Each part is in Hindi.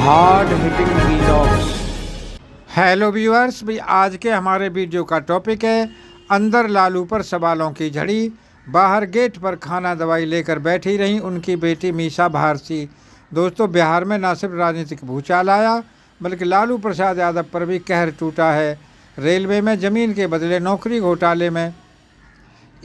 Hard hitting vlogs. Hello viewers, भाई आज के हमारे वीडियो का टॉपिक है अंदर लालू पर सवालों की झड़ी। बाहर गेट पर खाना दवाई लेकर बैठी रहीं उनकी बेटी मीसा भारती। दोस्तों, बिहार में न सिर्फ राजनीतिक भूचाल आया बल्कि लालू प्रसाद यादव पर भी कहर टूटा है। रेलवे में ज़मीन के बदले नौकरी घोटाले में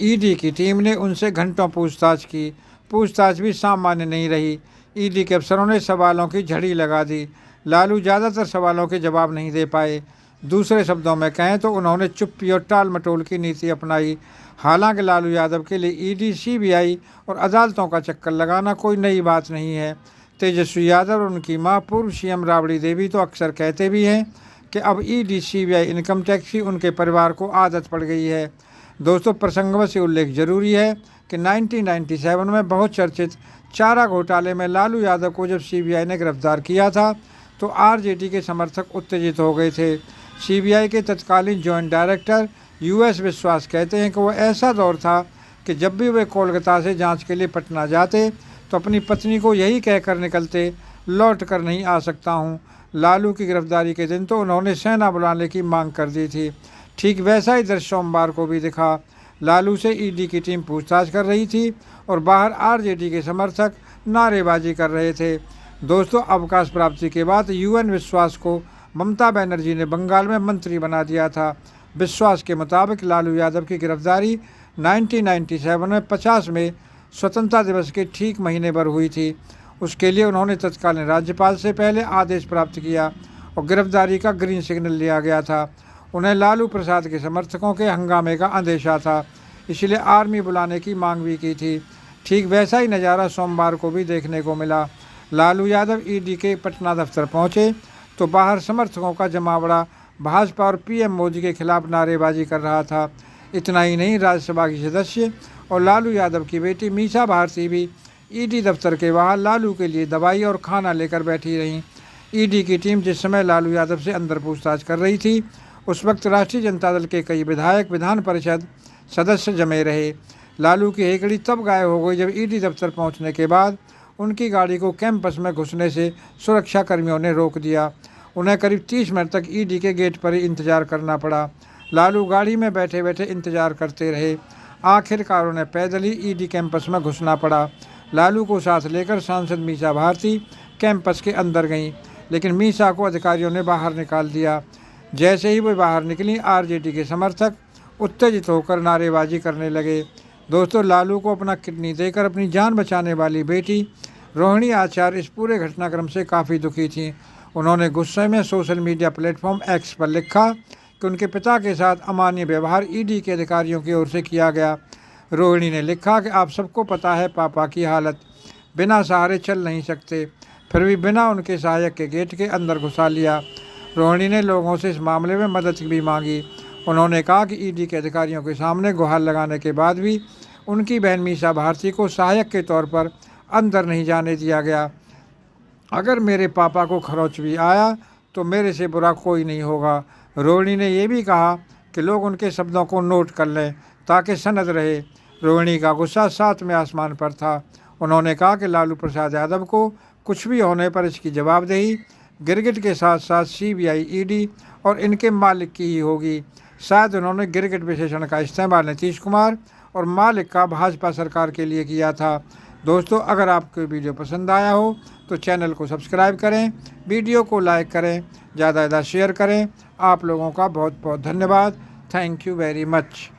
ईडी की टीम ने उनसे घंटों पूछताछ भी सामान्य नहीं रही। ईडी के अफसरों ने सवालों की झड़ी लगा दी। लालू ज़्यादातर सवालों के जवाब नहीं दे पाए। दूसरे शब्दों में कहें तो उन्होंने चुप्पी और टाल मटोल की नीति अपनाई। हालांकि लालू यादव के लिए ईडी, सीबीआई और अदालतों का चक्कर लगाना कोई नई बात नहीं है। तेजस्वी यादव और उनकी मां पूर्व सीएम राबड़ी देवी तो अक्सर कहते भी हैं कि अब ईडी, सीबीआई, इनकम टैक्स की उनके परिवार को आदत पड़ गई है। दोस्तों, प्रसंगवश उल्लेख जरूरी है कि 1997 में बहुत चर्चित चारा घोटाले में लालू यादव को जब सीबीआई ने गिरफ्तार किया था तो आरजेडी के समर्थक उत्तेजित हो गए थे। सीबीआई के तत्कालीन जॉइंट डायरेक्टर यूएस विश्वास कहते हैं कि वह ऐसा दौर था कि जब भी वे कोलकाता से जांच के लिए पटना जाते तो अपनी पत्नी को यही कहकर निकलते, लौट कर नहीं आ सकता हूं। लालू की गिरफ्तारी के दिन तो उन्होंने सेना बुलाने की मांग कर दी थी। ठीक वैसा ही दृश्य सोमवार को भी दिखा। लालू से ईडी की टीम पूछताछ कर रही थी और बाहर आरजेडी के समर्थक नारेबाजी कर रहे थे। दोस्तों, अवकाश प्राप्ति के बाद यूएन विश्वास को ममता बनर्जी ने बंगाल में मंत्री बना दिया था। विश्वास के मुताबिक लालू यादव की गिरफ्तारी 1997 में 50 में स्वतंत्रता दिवस के ठीक महीने भर हुई थी। उसके लिए उन्होंने तत्कालीन राज्यपाल से पहले आदेश प्राप्त किया और गिरफ्तारी का ग्रीन सिग्नल लिया गया था। उन्हें लालू प्रसाद के समर्थकों के हंगामे का अंदेशा था, इसलिए आर्मी बुलाने की मांग भी की थी। ठीक वैसा ही नज़ारा सोमवार को भी देखने को मिला। लालू यादव ईडी के पटना दफ्तर पहुंचे तो बाहर समर्थकों का जमावड़ा भाजपा और पीएम मोदी के खिलाफ नारेबाजी कर रहा था। इतना ही नहीं, राज्यसभा की सदस्य और लालू यादव की बेटी मीसा भारती भी ईडी दफ्तर के बाहर लालू के लिए दवाई और खाना लेकर बैठी रहीं। ईडी की टीम जिस समय लालू यादव से अंदर पूछताछ कर रही थी उस वक्त राष्ट्रीय जनता दल के कई विधायक विधान परिषद सदस्य जमे रहे। लालू की हेकड़ी तब गायब हो गई जब ईडी दफ्तर पहुंचने के बाद उनकी गाड़ी को कैंपस में घुसने से सुरक्षा कर्मियों ने रोक दिया। उन्हें करीब 30 मिनट तक ईडी के गेट पर ही इंतजार करना पड़ा। लालू गाड़ी में बैठे बैठे इंतजार करते रहे। आखिरकार उन्हें पैदल ही ईडी कैंपस में घुसना पड़ा। लालू को साथ लेकर सांसद मीसा भारती कैंपस के अंदर गईं, लेकिन मीसा को अधिकारियों ने बाहर निकाल दिया। जैसे ही वे बाहर निकली, आरजेडी के समर्थक उत्तेजित होकर नारेबाजी करने लगे। दोस्तों, लालू को अपना किडनी देकर अपनी जान बचाने वाली बेटी रोहिणी आचार्य इस पूरे घटनाक्रम से काफ़ी दुखी थीं। उन्होंने गुस्से में सोशल मीडिया प्लेटफॉर्म एक्स पर लिखा कि उनके पिता के साथ अमानवीय व्यवहार ईडी के अधिकारियों की ओर से किया गया। रोहिणी ने लिखा कि आप सबको पता है पापा की हालत, बिना सहारे चल नहीं सकते, फिर भी बिना उनके सहायक के गेट के अंदर घुसा लिया। रोहिणी ने लोगों से इस मामले में मदद भी मांगी। उन्होंने कहा कि ईडी के अधिकारियों के सामने गुहार लगाने के बाद भी उनकी बहन मीसा भारती को सहायक के तौर पर अंदर नहीं जाने दिया गया। अगर मेरे पापा को खरोच भी आया तो मेरे से बुरा कोई नहीं होगा। रोहिणी ने यह भी कहा कि लोग उनके शब्दों को नोट कर लें ताकि सनद रहे। रोहिणी का गुस्सा 7वें आसमान पर था। उन्होंने कहा कि लालू प्रसाद यादव को कुछ भी होने पर इसकी जवाबदेही गिरगिट के साथ साथ सीबीआई, ईडी और इनके मालिक की ही होगी। शायद उन्होंने गिरगिट विशेषण का इस्तेमाल नीतीश कुमार और मालिक का भाजपा सरकार के लिए किया था। दोस्तों, अगर आपको वीडियो पसंद आया हो तो चैनल को सब्सक्राइब करें, वीडियो को लाइक करें, ज़्यादा से ज़्यादा शेयर करें। आप लोगों का बहुत बहुत धन्यवाद। Thank you very much.